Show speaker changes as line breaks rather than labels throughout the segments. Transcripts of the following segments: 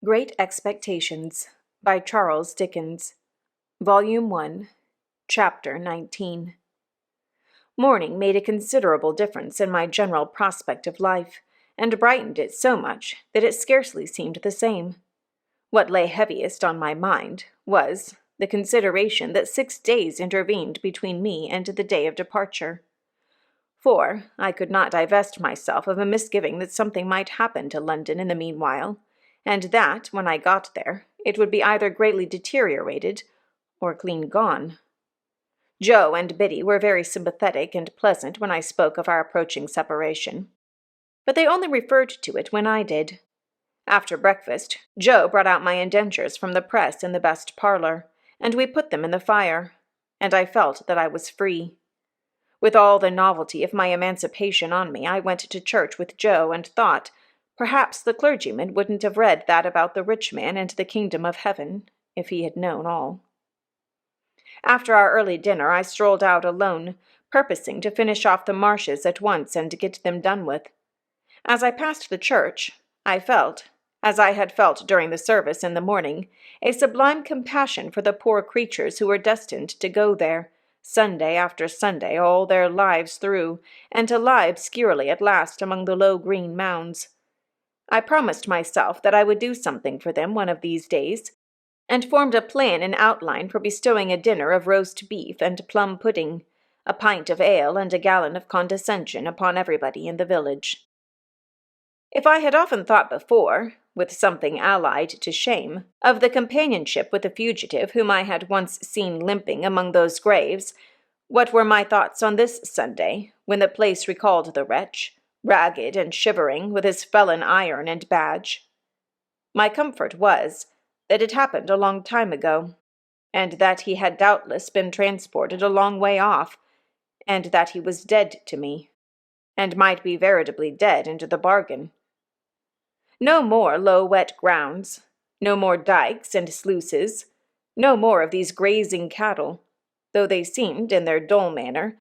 Great Expectations by Charles Dickens, Volume 1, Chapter 19. Morning made a considerable difference in my general prospect of life, and brightened it so much that it scarcely seemed the same. What lay heaviest on my mind was the consideration that 6 days intervened between me and the day of departure. For I could not divest myself of a misgiving that something might happen to London in the meanwhile, and that, when I got there, it would be either greatly deteriorated or clean gone. Joe and Biddy were very sympathetic and pleasant when I spoke of our approaching separation, but they only referred to it when I did. After breakfast, Joe brought out my indentures from the press in the best parlor, and we put them in the fire, and I felt that I was free. With all the novelty of my emancipation on me, I went to church with Joe and thought, perhaps the clergyman wouldn't have read that about the rich man and the kingdom of heaven, if he had known all. After our early dinner, I strolled out alone, purposing to finish off the marshes at once and get them done with. As I passed the church, I felt, as I had felt during the service in the morning, a sublime compassion for the poor creatures who were destined to go there, Sunday after Sunday, all their lives through, and to lie obscurely at last among the low green mounds. I promised myself that I would do something for them one of these days, and formed a plan in outline for bestowing a dinner of roast beef and plum pudding, a pint of ale and a gallon of condescension upon everybody in the village. If I had often thought before, with something allied to shame, of the companionship with the fugitive whom I had once seen limping among those graves, what were my thoughts on this Sunday, when the place recalled the wretch, ragged and shivering, with his felon iron and badge? My comfort was that it happened a long time ago, and that he had doubtless been transported a long way off, and that he was dead to me, and might be veritably dead into the bargain. No more low wet grounds, no more dikes and sluices, no more of these grazing cattle, though they seemed, in their dull manner,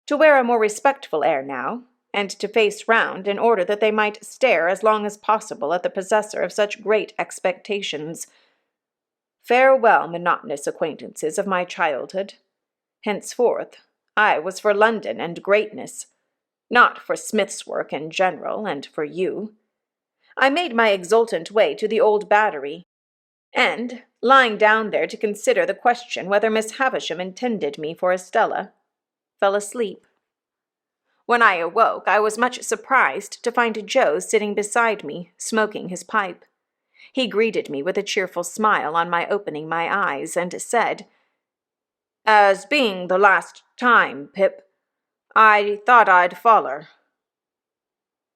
to wear a more respectful air now, and to face round in order that they might stare as long as possible at the possessor of such great expectations. Farewell, monotonous acquaintances of my childhood. Henceforth, I was for London and greatness, not for Smith's work in general, and for you. I made my exultant way to the old Battery, and, lying down there to consider the question whether Miss Havisham intended me for Estella, fell asleep. When I awoke, I was much surprised to find Joe sitting beside me, smoking his pipe. He greeted me with a cheerful smile on my opening my eyes, and said, "As being the last time, Pip, I thought I'd foller."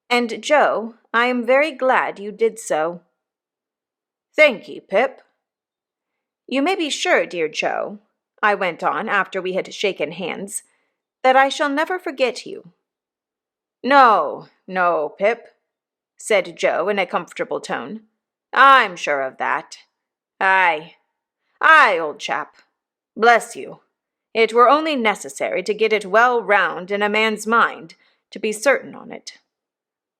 "And, Joe, I am very glad you did so." "Thank ye, Pip." "You may be sure, dear Joe," I went on after we had shaken hands, "that I shall never forget you." "No, no, Pip," said Joe in a comfortable tone. "I'm sure of that. Aye, old chap. Bless you. It were only necessary to get it well round in a man's mind, to be certain on it.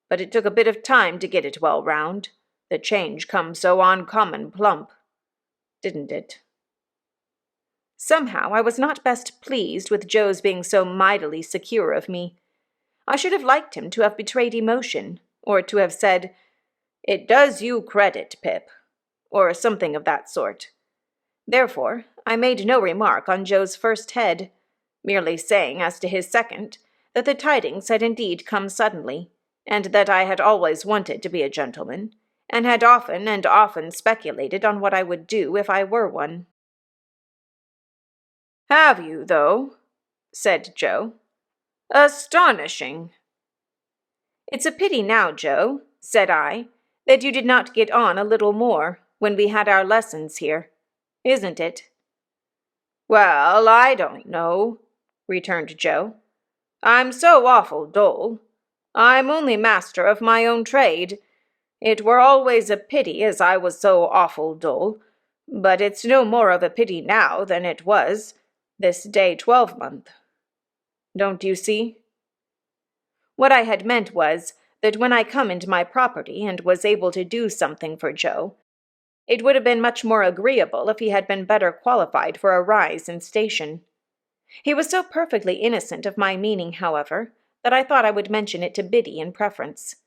But it took a bit of time to get it well round. The change come so uncommon plump. Didn't it?" Somehow I was not best pleased with Joe's being so mightily secure of me. I should have liked him to have betrayed emotion, or to have said, "It does you credit, Pip," or something of that sort. Therefore, I made no remark on Joe's first head, merely saying as to his second, that the tidings had indeed come suddenly, and that I had always wanted to be a gentleman, and had often and often speculated on what I would do if I were one. "Have you, though?" said Joe. "Astonishing." "It's a pity now, Joe," said I, "that you did not get on a little more when we had our lessons here, isn't it?" "Well, I don't know," returned Joe. "I'm so awful dull. I'm only master of my own trade. It were always a pity as I was so awful dull, but it's no more of a pity now than it was this day 12-month. Don't you see? What I had meant was that when I come into my property and was able to do something for Joe, It would have been much more agreeable if he had been better qualified for a rise in station. He was so perfectly innocent of my meaning, however, that I thought I would mention it to Biddy in preference.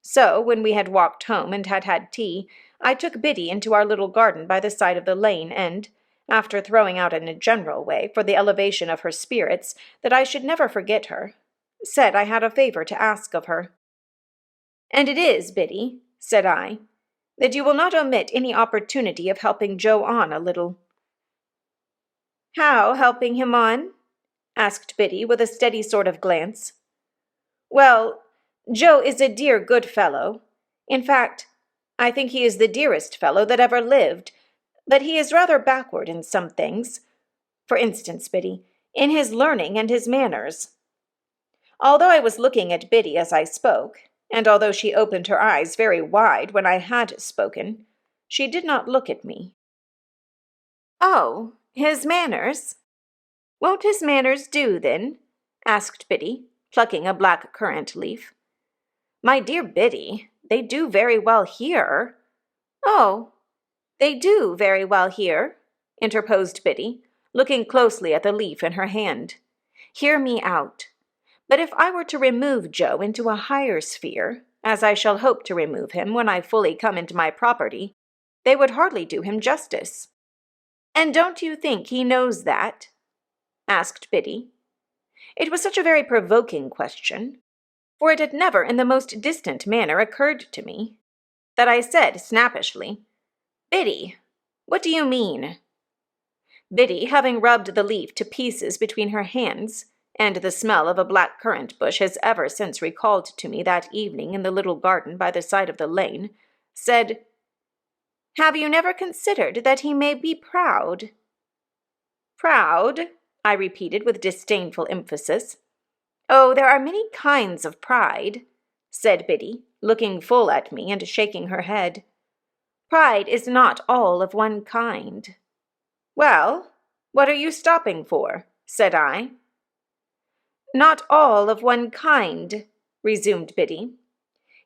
So, when we had walked home and had had tea, I took Biddy into our little garden by the side of the lane and, after throwing out in a general way for the elevation of her spirits that I should never forget her, said I had a favor to ask of her. "And it is, Biddy," said I, "that you will not omit any opportunity of helping Joe on a little." "How helping him on?" asked Biddy with a steady sort of glance. "Well, Joe is a dear good fellow. In fact, I think he is the dearest fellow that ever lived, but he is rather backward in some things. For instance, Biddy, in his learning and his manners." Although I was looking at Biddy as I spoke, and although she opened her eyes very wide when I had spoken, she did not look at me. "Oh, his manners? Won't his manners do, then?" asked Biddy, plucking a black currant leaf. "My dear Biddy, they do very well here." "Oh, they do very well here," interposed Biddy, looking closely at the leaf in her hand. "Hear me out. But if I were to remove Joe into a higher sphere, as I shall hope to remove him when I fully come into my property, they would hardly do him justice." "And don't you think he knows that?" asked Biddy. It was such a very provoking question, for it had never in the most distant manner occurred to me, that I said snappishly, "Biddy, what do you mean?" Biddy, having rubbed the leaf to pieces between her hands, and the smell of a black currant bush has ever since recalled to me that evening in the little garden by the side of the lane, said, "Have you never considered that he may be proud?" "Proud?" I repeated with disdainful emphasis. "Oh, there are many kinds of pride," said Biddy, looking full at me and shaking her head. "Pride is not all of one kind." "Well, what are you stopping for?" said I. "Not all of one kind," resumed Biddy.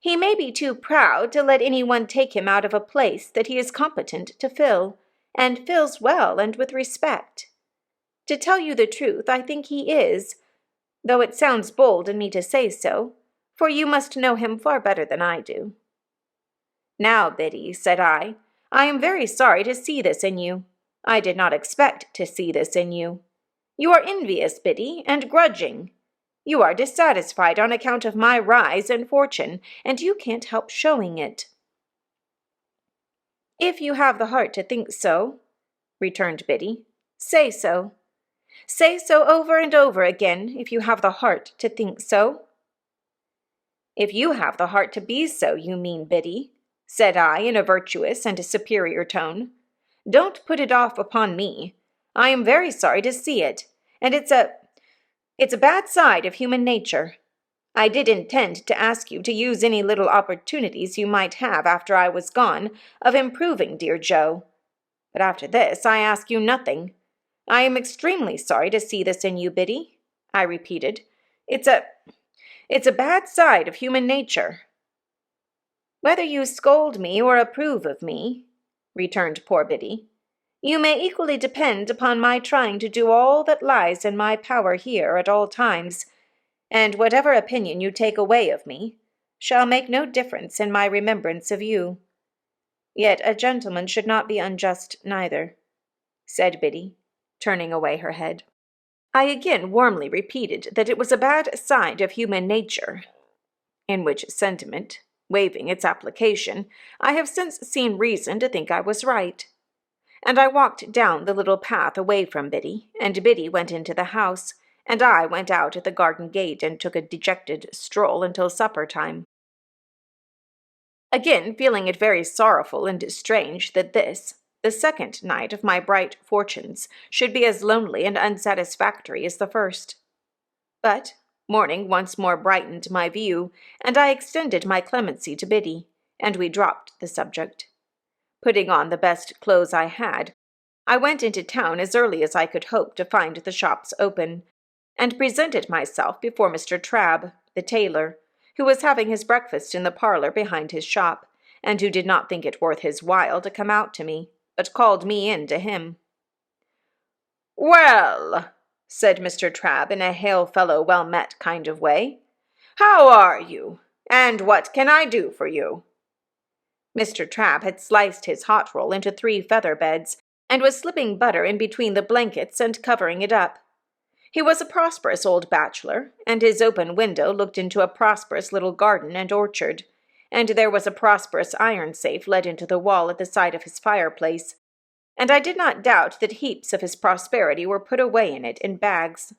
"He may be too proud to let anyone take him out of a place that he is competent to fill, and fills well and with respect. To tell you the truth, I think he is, though it sounds bold in me to say so, for you must know him far better than I do." "Now, Biddy," said I am very sorry to see this in you. I did not expect to see this in you. You are envious, Biddy, and grudging. You are dissatisfied on account of my rise and fortune, and you can't help showing it." "If you have the heart to think so," returned Biddy, "say so. Say so over and over again, if you have the heart to think so." "If you have the heart to be so, you mean, Biddy," said I in a virtuous and superior tone. "Don't put it off upon me. I am very sorry to see it, and it's a bad side of human nature. I did intend to ask you to use any little opportunities you might have after I was gone of improving dear Joe. But after this I ask you nothing. I am extremely sorry to see this in you, Biddy," I repeated. It's a bad side of human nature." "Whether you scold me or approve of me," returned poor Biddy, "you may equally depend upon my trying to do all that lies in my power here at all times, and whatever opinion you take away of me shall make no difference in my remembrance of you. Yet a gentleman should not be unjust neither," said Biddy, turning away her head. I again warmly repeated that it was a bad side of human nature, in which sentiment, waiving its application, I have since seen reason to think I was right. And I walked down the little path away from Biddy, and Biddy went into the house, and I went out at the garden gate and took a dejected stroll until supper time. Again feeling it very sorrowful and strange that this, the second night of my bright fortunes, should be as lonely and unsatisfactory as the first. But morning once more brightened my view, and I extended my clemency to Biddy, and we dropped the subject. Putting on the best clothes I had, I went into town as early as I could hope to find the shops open, and presented myself before Mr. Trabb, the tailor, who was having his breakfast in the parlor behind his shop, and who did not think it worth his while to come out to me, but called me in to him. "Well," said Mr. Trabb in a hail-fellow-well-met kind of way, "how are you, and what can I do for you?" Mr. Trabb had sliced his hot roll into 3 feather beds, and was slipping butter in between the blankets and covering it up. He was a prosperous old bachelor, and his open window looked into a prosperous little garden and orchard, and there was a prosperous iron safe let into the wall at the side of his fireplace, and I did not doubt that heaps of his prosperity were put away in it in bags.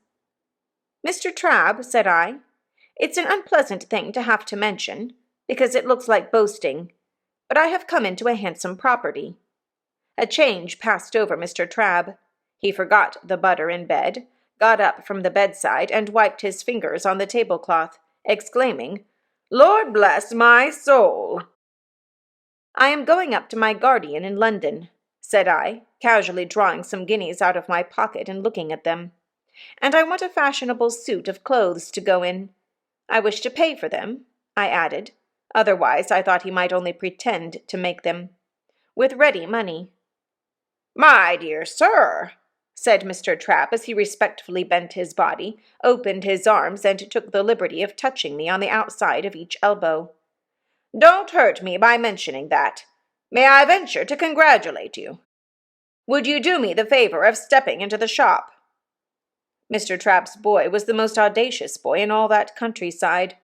"Mr. Trabb," said I, "it's an unpleasant thing to have to mention, because it looks like boasting, but I have come into a handsome property." A change passed over Mr. Trabb. He forgot the butter in bed, got up from the bedside, and wiped his fingers on the tablecloth, exclaiming, "Lord bless my soul!" "I am going up to my guardian in London," said I, casually drawing some guineas out of my pocket and looking at them, "and I want a fashionable suit of clothes to go in. I wish to pay for them," I added, otherwise I thought he might only pretend to make them, "with ready money." "My dear sir," said Mr. Trabb as he respectfully bent his body, opened his arms, and took the liberty of touching me on the outside of each elbow, "don't hurt me by mentioning that. May I venture to congratulate you? Would you do me the favor of stepping into the shop?" Mr. Trabb's boy was the most audacious boy in all that countryside.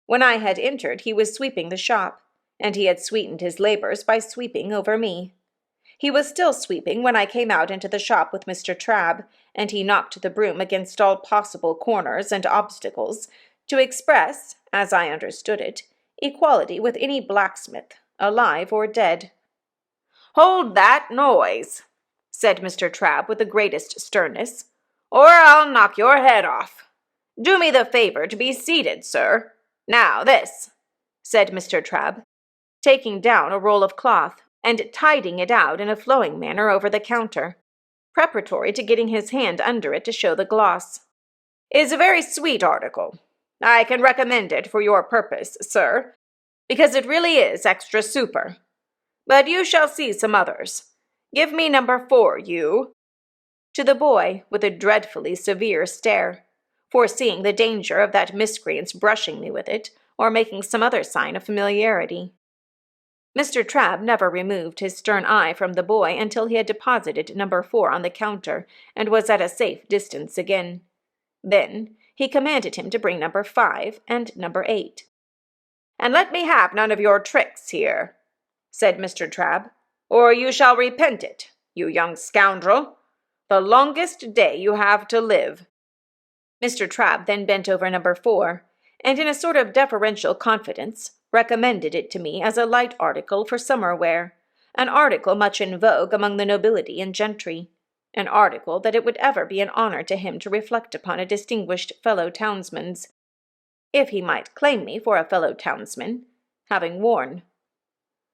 When I had entered, he was sweeping the shop, and he had sweetened his labors by sweeping over me. He was still sweeping when I came out into the shop with Mr. Trabb, and he knocked the broom against all possible corners and obstacles, to express, as I understood it, equality with any blacksmith, alive or dead. "Hold that noise," said Mr. Trabb with the greatest sternness, "or I'll knock your head off. Do me the favor to be seated, sir. Now this," said Mr. Trabb, taking down a roll of cloth and tiding it out in a flowing manner over the counter, preparatory to getting his hand under it to show the gloss, "is a very sweet article. I can recommend it for your purpose, sir, because it really is extra super. But you shall see some others. Give me number 4, you," to the boy with a dreadfully severe stare, foreseeing the danger of that miscreant's brushing me with it, or making some other sign of familiarity. Mr. Trabb never removed his stern eye from the boy until he had deposited number 4 on the counter and was at a safe distance again. Then he commanded him to bring number 5 and number 8. "And let me have none of your tricks here," said Mr. Trabb, "or you shall repent it, you young scoundrel. The longest day you have to live." Mr. Trabb then bent over number 4, and in a sort of deferential confidence recommended it to me as a light article for summer wear, an article much in vogue among the nobility and gentry, an article that it would ever be an honor to him to reflect upon a distinguished fellow-townsman's, if he might claim me for a fellow-townsman, having worn.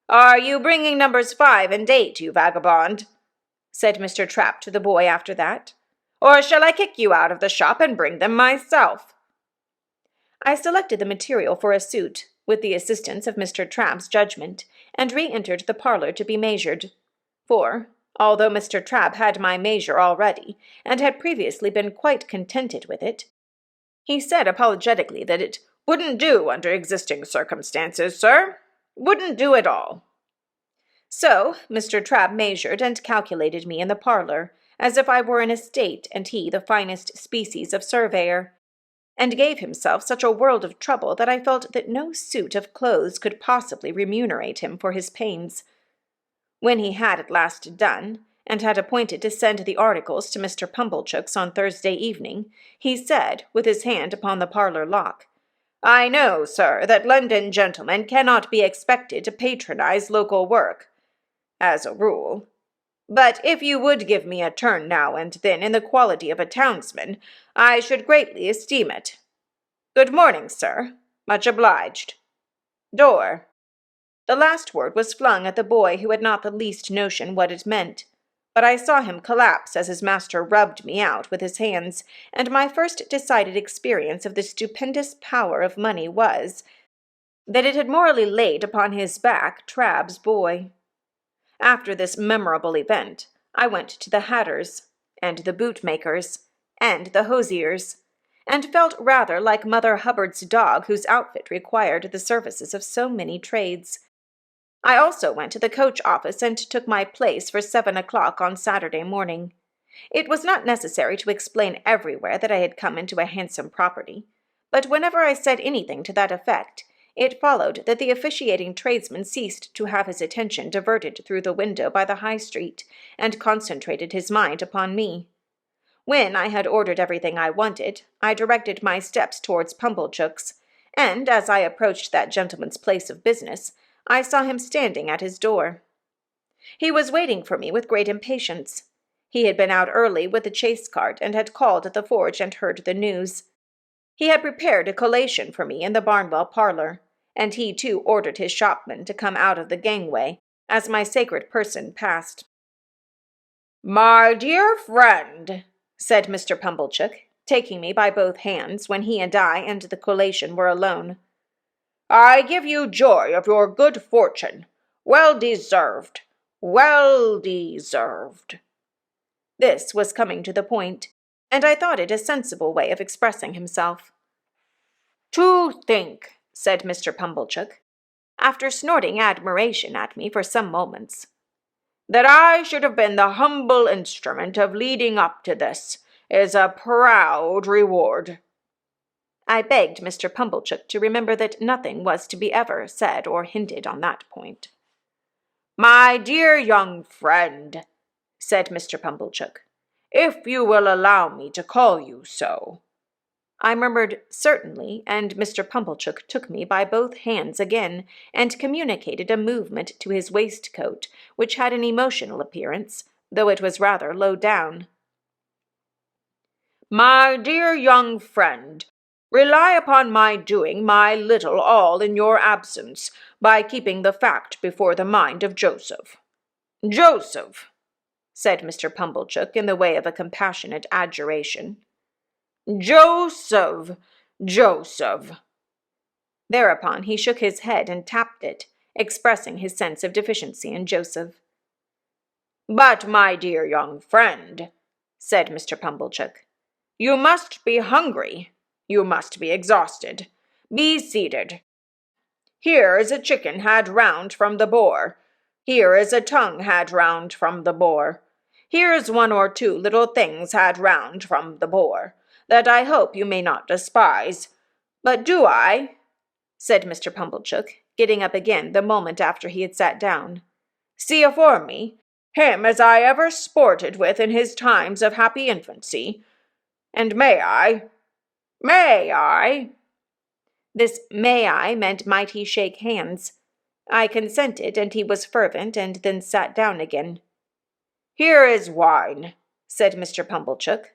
"Are you bringing numbers 5 and 8, you vagabond?" said Mr. Trabb to the boy after that, "or shall I kick you out of the shop and bring them myself?" I selected the material for a suit, with the assistance of Mr. Trabb's judgment, and re-entered the parlor to be measured. For, although Mr. Trabb had my measure already, and had previously been quite contented with it, he said apologetically that it wouldn't do under existing circumstances, sir. Wouldn't do at all. So Mr. Trabb measured and calculated me in the parlor, as if I were an estate and he the finest species of surveyor, and gave himself such a world of trouble that I felt that no suit of clothes could possibly remunerate him for his pains. When he had at last done, and had appointed to send the articles to Mr. Pumblechook's on Thursday evening, he said, with his hand upon the parlor lock, "I know, sir, that London gentlemen cannot be expected to patronize local work, as a rule. But if you would give me a turn now and then in the quality of a townsman, I should greatly esteem it. Good morning, sir. Much obliged. Door." The last word was flung at the boy, who had not the least notion what it meant, but I saw him collapse as his master rubbed me out with his hands, and my first decided experience of the stupendous power of money was, that it had morally laid upon his back Trabb's boy. After this memorable event, I went to the hatters, and the bootmakers, and the hosiers, and felt rather like Mother Hubbard's dog whose outfit required the services of so many trades. I also went to the coach office and took my place for 7 o'clock on Saturday morning. It was not necessary to explain everywhere that I had come into a handsome property, but whenever I said anything to that effect, it followed that the officiating tradesman ceased to have his attention diverted through the window by the High Street, and concentrated his mind upon me. When I had ordered everything I wanted, I directed my steps towards Pumblechook's, and as I approached that gentleman's place of business, I saw him standing at his door. He was waiting for me with great impatience. He had been out early with the chaise cart, and had called at the forge and heard the news. He had prepared a collation for me in the Barnwell parlour, and he too ordered his shopman to come out of the gangway as my sacred person passed. "My dear friend," said Mr. Pumblechook, taking me by both hands when he and I and the collation were alone, "I give you joy of your good fortune. Well deserved, well deserved." This was coming to the point, and I thought it a sensible way of expressing himself. "To think," said Mr. Pumblechook, after snorting admiration at me for some moments, "that I should have been the humble instrument of leading up to this is a proud reward." I begged Mr. Pumblechook to remember that nothing was to be ever said or hinted on that point. "My dear young friend," said Mr. Pumblechook, "if you will allow me to call you so." I murmured, "Certainly," and Mr. Pumblechook took me by both hands again, and communicated a movement to his waistcoat, which had an emotional appearance, though it was rather low down. "My dear young friend, rely upon my doing my little all in your absence, by keeping the fact before the mind of Joseph." "Joseph," said Mr. Pumblechook in the way of a compassionate adjuration. "Joseph, Joseph." Thereupon he shook his head and tapped it, expressing his sense of deficiency in Joseph. "But, my dear young friend," said Mr. Pumblechook, "you must be hungry. You must be exhausted. Be seated. Here is a chicken had round from the boar. Here is a tongue had round from the boar. Here's one or two little things had round from the boar, that I hope you may not despise. But do I?" said Mr. Pumblechook, getting up again the moment after he had sat down. "See afore me, him as I ever sported with in his times of happy infancy. And may I? This "may I" meant might he shake hands. I consented, and he was fervent, and then sat down again. "Here is wine," said Mr. Pumblechook.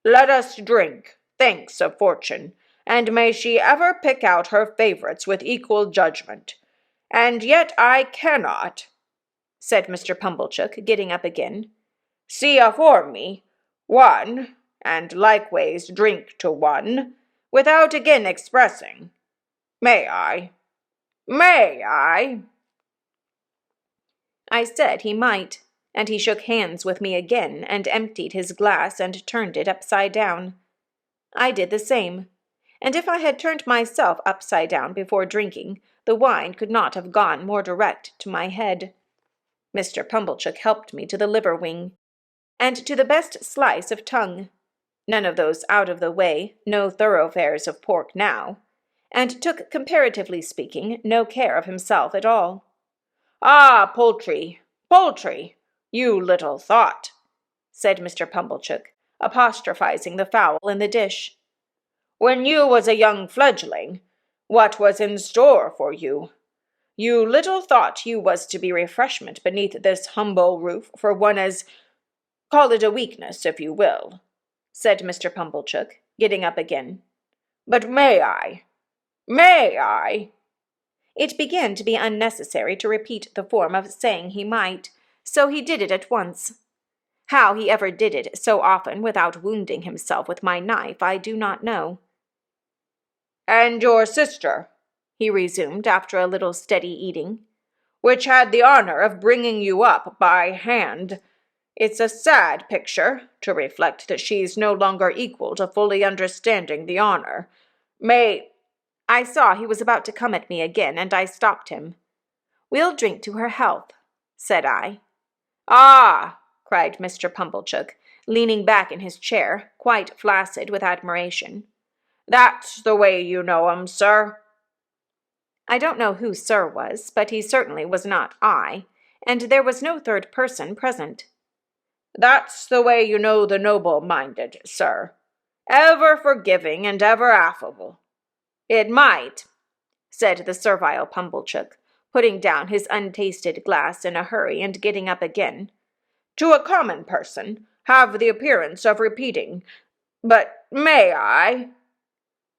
"Let us drink, thanks of fortune, and may she ever pick out her favorites with equal judgment. And yet I cannot," said Mr. Pumblechook, getting up again, "see afore me one, and likeways drink to one, without again expressing, may I? I said he might, and he shook hands with me again, and emptied his glass and turned it upside down. I did the same, and if I had turned myself upside down before drinking, the wine could not have gone more direct to my head. Mr. Pumblechook helped me to the liver wing, and to the best slice of tongue, none of those out-of-the-way, no thoroughfares of pork now, and took, comparatively speaking, no care of himself at all. "Ah, poultry, you little thought," said Mr. Pumblechook, apostrophizing the fowl in the dish. "When you was a young fledgling, what was in store for you? You little thought you was to be refreshment beneath this humble roof for one as— call it a weakness, if you will," said Mr. Pumblechook, getting up again. "But may I? It began to be unnecessary to repeat the form of saying he might, so he did it at once. How he ever did it so often without wounding himself with my knife, I do not know. "And your sister," he resumed after a little steady eating, "which had the honor of bringing you up by hand. It's a sad picture, to reflect that she's no longer equal to fully understanding the honor. I saw he was about to come at me again, and I stopped him. "We'll drink to her health," said I. "Ah!" cried Mr. Pumblechook, leaning back in his chair, quite flaccid with admiration. "That's the way you know 'em, sir." I don't know who Sir was, but he certainly was not I, and there was no third person present. "That's the way you know the noble-minded, sir. Ever forgiving and ever affable. It might," said the servile Pumblechook, putting down his untasted glass in a hurry and getting up again, "to a common person, have the appearance of repeating, 'But may I?'"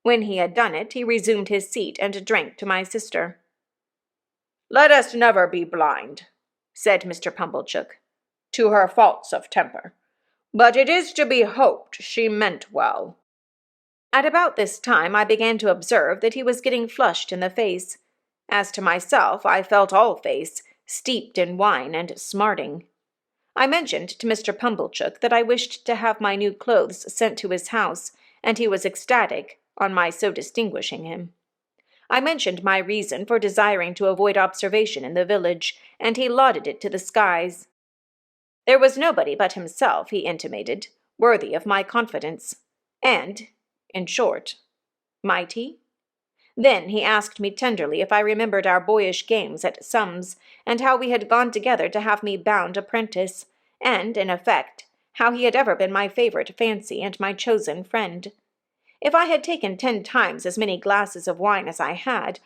When he had done it, he resumed his seat and drank to my sister. "Let us never be blind," said Mr. Pumblechook, "to her faults of temper. But it is to be hoped she meant well." At about this time I began to observe that he was getting flushed in the face. As to myself, I felt all face, steeped in wine and smarting. I mentioned to Mr. Pumblechook that I wished to have my new clothes sent to his house, and he was ecstatic on my so distinguishing him. I mentioned my reason for desiring to avoid observation in the village, and he lauded it to the skies. There was nobody but himself, he intimated, worthy of my confidence, and, in short, might he? Then he asked me tenderly if I remembered our boyish games at sums, and how we had gone together to have me bound apprentice, and, in effect, how he had ever been my favorite fancy and my chosen friend. If I had taken 10 times as many glasses of wine as I had,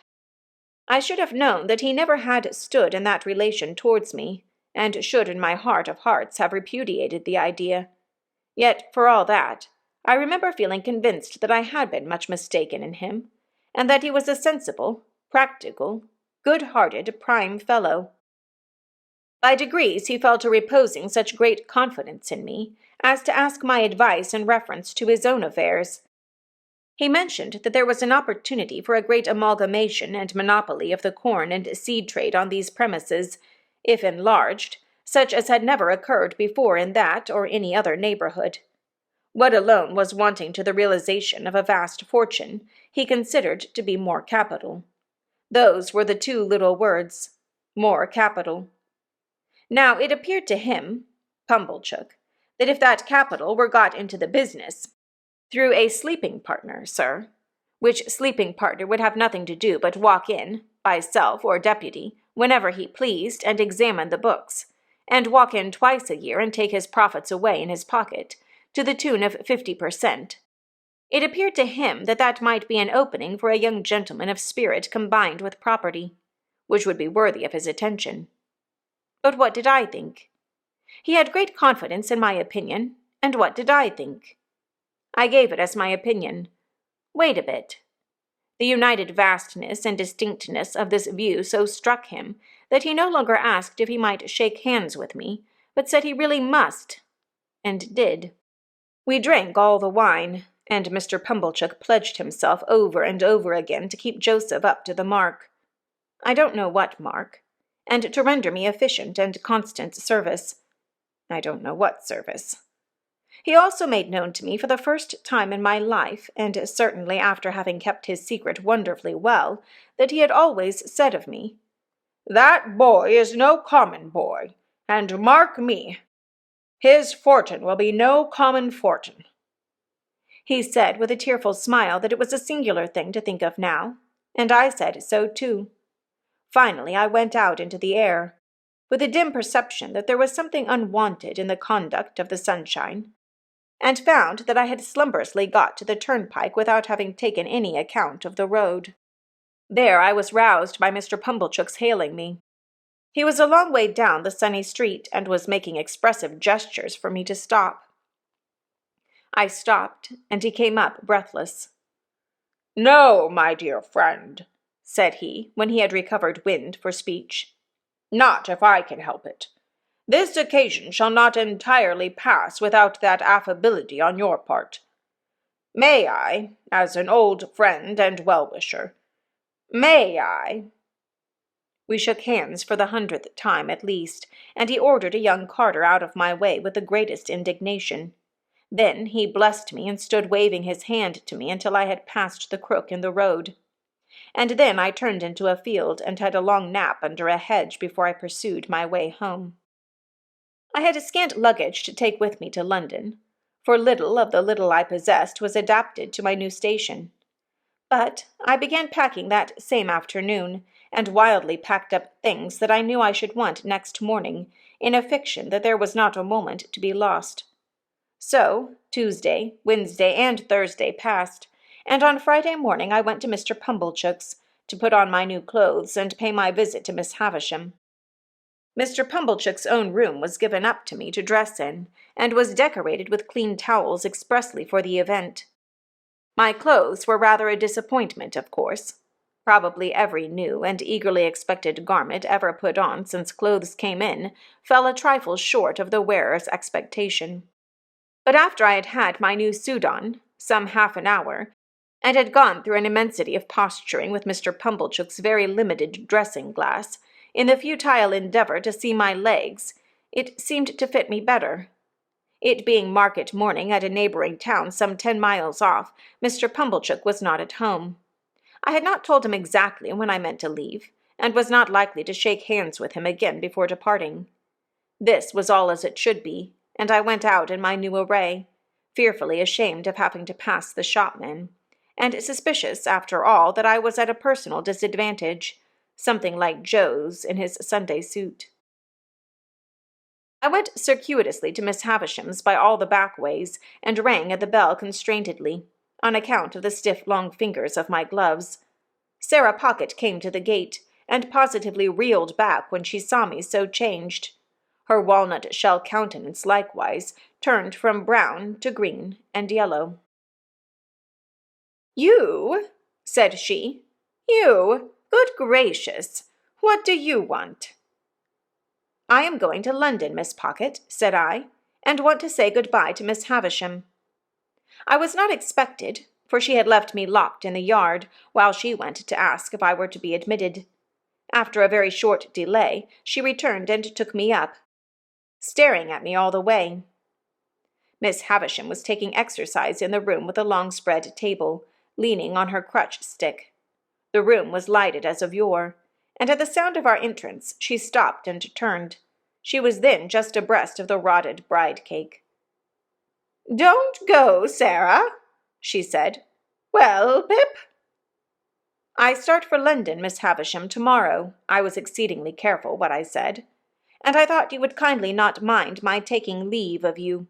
I should have known that he never had stood in that relation towards me, and should in my heart of hearts have repudiated the idea. Yet, for all that, I remember feeling convinced that I had been much mistaken in him, and that he was a sensible, practical, good-hearted, prime fellow. By degrees he fell to reposing such great confidence in me as to ask my advice in reference to his own affairs. He mentioned that there was an opportunity for a great amalgamation and monopoly of the corn and seed trade on these premises, if enlarged, such as had never occurred before in that or any other neighborhood. What alone was wanting to the realization of a vast fortune, he considered to be more capital. Those were the 2 little words, more capital. Now it appeared to him, Pumblechook, that if that capital were got into the business, through a sleeping partner, sir, which sleeping partner would have nothing to do but walk in, by self or deputy, whenever he pleased, and examine the books, and walk in twice a year and take his profits away in his pocket, to the tune of 50%. It appeared to him that that might be an opening for a young gentleman of spirit combined with property, which would be worthy of his attention. But what did I think? He had great confidence in my opinion, and what did I think? I gave it as my opinion. Wait a bit. The united vastness and distinctness of this view so struck him that he no longer asked if he might shake hands with me, but said he really must, and did. We drank all the wine, and Mr. Pumblechook pledged himself over and over again to keep Joseph up to the mark. I don't know what mark, and to render me efficient and constant service. I don't know what service. He also made known to me for the first time in my life, and certainly after having kept his secret wonderfully well, that he had always said of me, "That boy is no common boy, and mark me, his fortune will be no common fortune." He said with a tearful smile that it was a singular thing to think of now, and I said so too. Finally I went out into the air, with a dim perception that there was something unwonted in the conduct of the sunshine, and found that I had slumberously got to the turnpike without having taken any account of the road. There I was roused by Mr. Pumblechook's hailing me. He was a long way down the sunny street, and was making expressive gestures for me to stop. I stopped, and he came up breathless. "No, my dear friend," said he, when he had recovered wind for speech. "Not if I can help it. This occasion shall not entirely pass without that affability on your part. May I, as an old friend and well-wisher, May I?" We shook hands for the 100th time at least, and he ordered a young carter out of my way with the greatest indignation. Then he blessed me and stood waving his hand to me until I had passed the crook in the road. And then I turned into a field and had a long nap under a hedge before I pursued my way home. I had scant luggage to take with me to London, for little of the little I possessed was adapted to my new station. But I began packing that same afternoon, and wildly packed up things that I knew I should want next morning, in a fiction that there was not a moment to be lost. So Tuesday, Wednesday, and Thursday passed, and on Friday morning I went to Mr. Pumblechook's to put on my new clothes and pay my visit to Miss Havisham. Mr. Pumblechook's own room was given up to me to dress in, and was decorated with clean towels expressly for the event. My clothes were rather a disappointment, of course. Probably every new and eagerly expected garment ever put on since clothes came in fell a trifle short of the wearer's expectation. But after I had had my new suit on, some half an hour, and had gone through an immensity of posturing with Mr. Pumblechook's very limited dressing-glass, in the futile endeavor to see my legs, it seemed to fit me better. It being market morning at a neighboring town some 10 miles off, Mr. Pumblechook was not at home. I had not told him exactly when I meant to leave, and was not likely to shake hands with him again before departing. This was all as it should be, and I went out in my new array, fearfully ashamed of having to pass the shopman, and suspicious, after all, that I was at a personal disadvantage, something like Joe's in his Sunday suit. I went circuitously to Miss Havisham's by all the back ways, and rang at the bell constrainedly, on account of the stiff long fingers of my gloves. Sarah Pocket came to the gate, and positively reeled back when she saw me so changed. Her walnut-shell countenance likewise turned from brown to green and yellow. "You?" said she. "You? Good gracious! What do you want?" "I am going to London, Miss Pocket," said I, "and want to say good-bye to Miss Havisham." I was not expected, for she had left me locked in the yard, while she went to ask if I were to be admitted. After a very short delay, she returned and took me up, staring at me all the way. Miss Havisham was taking exercise in the room with a long-spread table, leaning on her crutch-stick. The room was lighted as of yore, and at the sound of our entrance she stopped and turned. She was then just abreast of the rotted bride-cake. "Don't go, Sarah," she said. "Well, Pip?" "I start for London, Miss Havisham, tomorrow." I was exceedingly careful what I said. "And I thought you would kindly not mind my taking leave of you."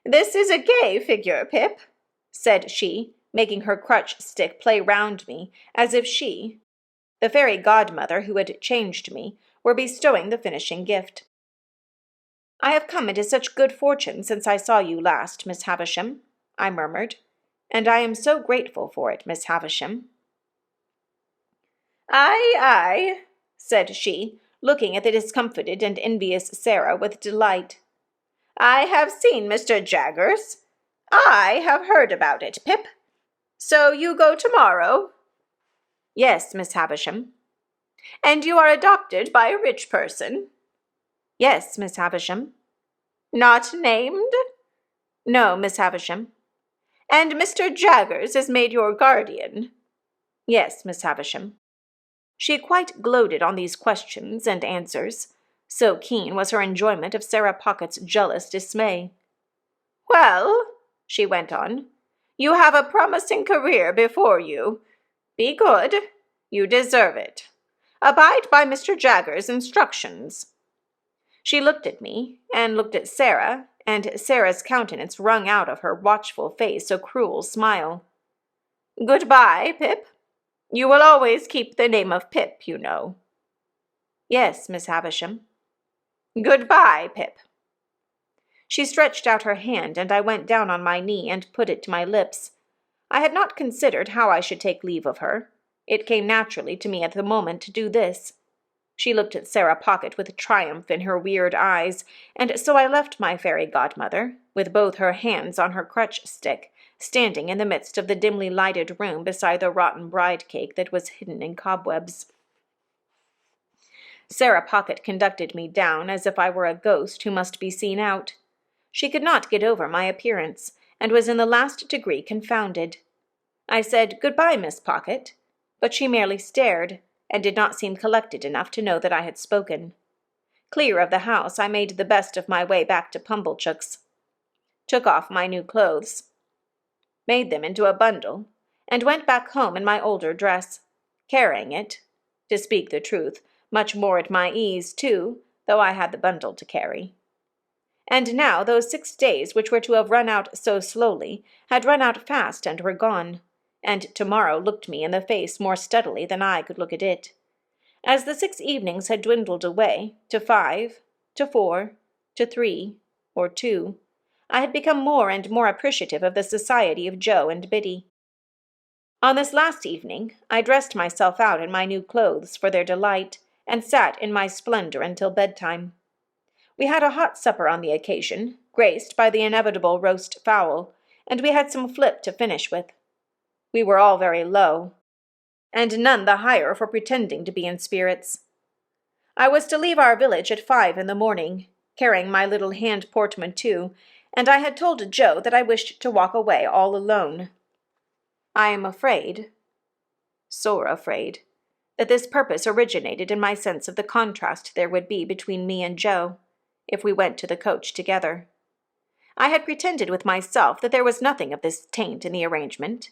"This is a gay figure, Pip," said she, making her crutch-stick play round me, as if she, the fairy godmother who had changed me, were bestowing the finishing gift. "I have come into such good fortune since I saw you last, Miss Havisham," I murmured, "and I am so grateful for it, Miss Havisham." "Aye, aye," said she, looking at the discomfited and envious Sarah with delight. "I have seen Mr. Jaggers. I have heard about it, Pip. So you go tomorrow?" "Yes, Miss Havisham." "And you are adopted by a rich person?" "Yes, Miss Havisham." "Not named?" "No, Miss Havisham." "And Mr. Jaggers is made your guardian?" "Yes, Miss Havisham." She quite gloated on these questions and answers. So keen was her enjoyment of Sarah Pocket's jealous dismay. "Well," she went on, "you have a promising career before you. Be good. You deserve it. Abide by Mr. Jaggers' instructions." She looked at me, and looked at Sarah, and Sarah's countenance wrung out of her watchful face a cruel smile. "Good-bye, Pip. You will always keep the name of Pip, you know." "Yes, Miss Havisham." "Good-bye, Pip." She stretched out her hand, and I went down on my knee and put it to my lips. I had not considered how I should take leave of her. It came naturally to me at the moment to do this. She looked at Sarah Pocket with triumph in her weird eyes, and so I left my fairy godmother, with both her hands on her crutch-stick, standing in the midst of the dimly lighted room beside the rotten bride cake that was hidden in cobwebs. Sarah Pocket conducted me down as if I were a ghost who must be seen out. She could not get over my appearance, and was in the last degree confounded. I said, "Good-bye, Miss Pocket," but she merely stared, and did not seem collected enough to know that I had spoken. Clear of the house, I made the best of my way back to Pumblechook's, took off my new clothes, made them into a bundle, and went back home in my older dress, carrying it, to speak the truth, much more at my ease, too, though I had the bundle to carry. And now those 6 days which were to have run out so slowly had run out fast and were gone, and tomorrow looked me in the face more steadily than I could look at it. As the 6 evenings had dwindled away, to 5, to 4, to 3, or 2, I had become more and more appreciative of the society of Joe and Biddy. On this last evening, I dressed myself out in my new clothes for their delight, and sat in my splendor until bedtime. We had a hot supper on the occasion, graced by the inevitable roast fowl, and we had some flip to finish with. We were all very low, and none the higher for pretending to be in spirits. I was to leave our village at 5 in the morning, carrying my little hand portmanteau, and I had told Joe that I wished to walk away all alone. I am afraid, sore afraid, that this purpose originated in my sense of the contrast there would be between me and Joe, if we went to the coach together. I had pretended with myself that there was nothing of this taint in the arrangement,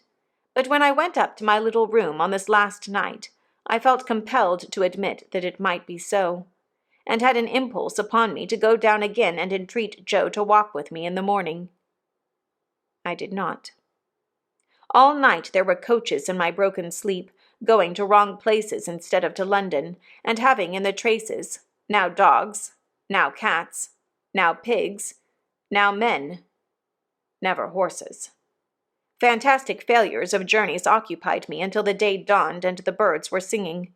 but when I went up to my little room on this last night, I felt compelled to admit that it might be so, and had an impulse upon me to go down again and entreat Joe to walk with me in the morning. I did not. All night there were coaches in my broken sleep, going to wrong places instead of to London, and having in the traces, now dogs, now cats, now pigs, now men, never horses. Fantastic failures of journeys occupied me until the day dawned and the birds were singing.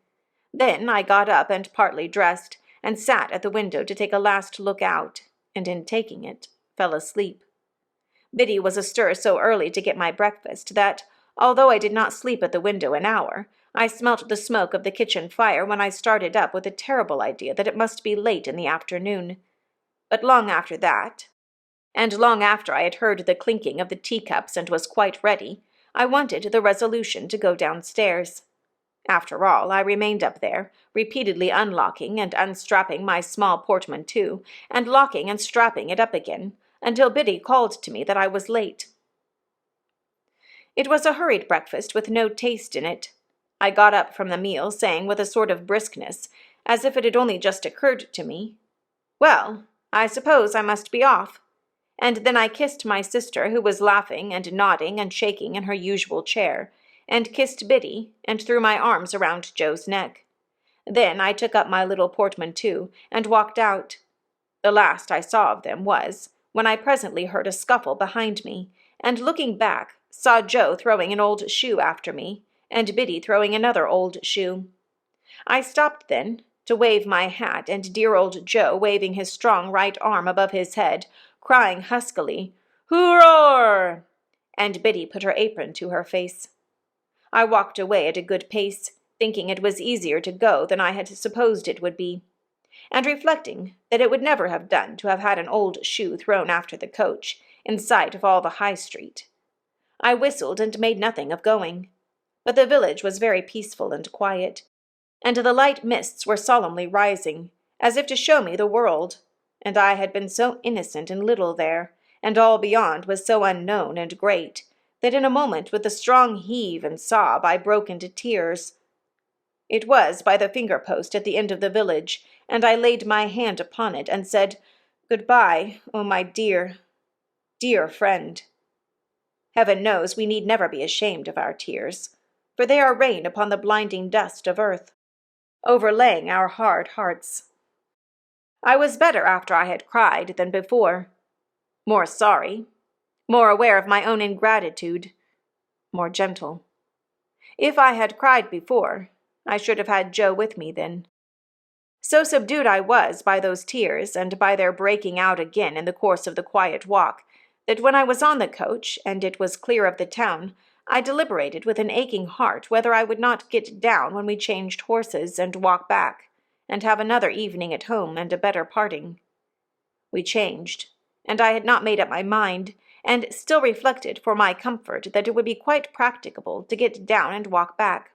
Then I got up and partly dressed, and sat at the window to take a last look out, and in taking it, fell asleep. Biddy was astir so early to get my breakfast that, although I did not sleep at the window an hour, I smelt the smoke of the kitchen fire when I started up with a terrible idea that it must be late in the afternoon. But long after that, and long after I had heard the clinking of the teacups and was quite ready, I wanted the resolution to go downstairs. After all, I remained up there, repeatedly unlocking and unstrapping my small portmanteau, and locking and strapping it up again, until Biddy called to me that I was late. It was a hurried breakfast with no taste in it. I got up from the meal, saying with a sort of briskness, as if it had only just occurred to me, "Well, I suppose I must be off." And then I kissed my sister, who was laughing and nodding and shaking in her usual chair, and kissed Biddy, and threw my arms around Joe's neck. Then I took up my little portmanteau and walked out. The last I saw of them was when I presently heard a scuffle behind me, and looking back, saw Joe throwing an old shoe after me, and Biddy throwing another old shoe. I stopped then, to wave my hat, and dear old Joe waving his strong right arm above his head, crying huskily, "Hoorah!" and Biddy put her apron to her face. I walked away at a good pace, thinking it was easier to go than I had supposed it would be, and reflecting that it would never have done to have had an old shoe thrown after the coach, in sight of all the High Street. I whistled and made nothing of going, but the village was very peaceful and quiet, and the light mists were solemnly rising, as if to show me the world, and I had been so innocent and little there, and all beyond was so unknown and great, that in a moment with a strong heave and sob I broke into tears. It was by the finger-post at the end of the village, and I laid my hand upon it and said, "Good-bye, oh my dear, dear friend." Heaven knows we need never be ashamed of our tears, for they are rain upon the blinding dust of earth, overlaying our hard hearts. I was better after I had cried than before, more sorry, more aware of my own ingratitude, more gentle. If I had cried before, I should have had Joe with me then. So subdued I was by those tears, and by their breaking out again in the course of the quiet walk, that when I was on the coach, and it was clear of the town, I deliberated with an aching heart whether I would not get down when we changed horses and walk back, and have another evening at home and a better parting. We changed, and I had not made up my mind, and still reflected for my comfort that it would be quite practicable to get down and walk back,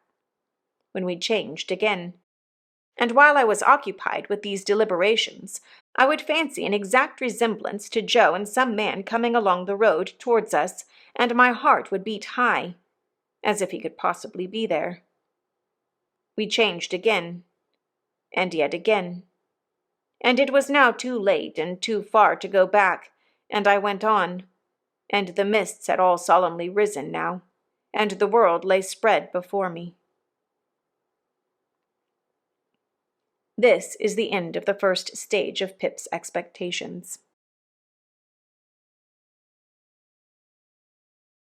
when we changed again. And while I was occupied with these deliberations, I would fancy an exact resemblance to Joe and some man coming along the road towards us, and my heart would beat high, as if he could possibly be there. We changed again, and yet again. And it was now too late and too far to go back, and I went on, and the mists had all solemnly risen now, and the world lay spread before me. This is the end of the first stage of Pip's expectations.